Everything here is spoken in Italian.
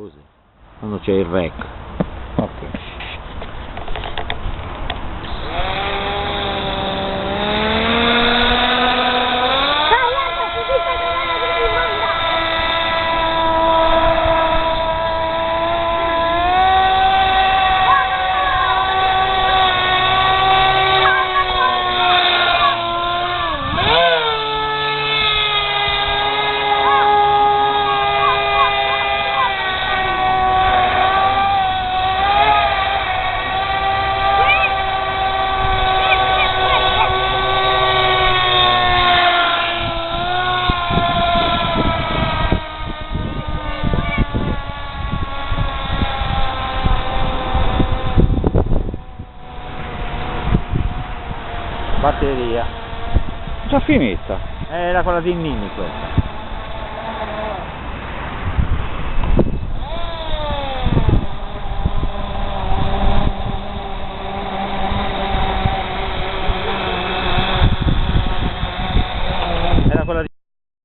così, quando c'è il rec. Ok. Batteria. Già finita. Era quella di Nini questa.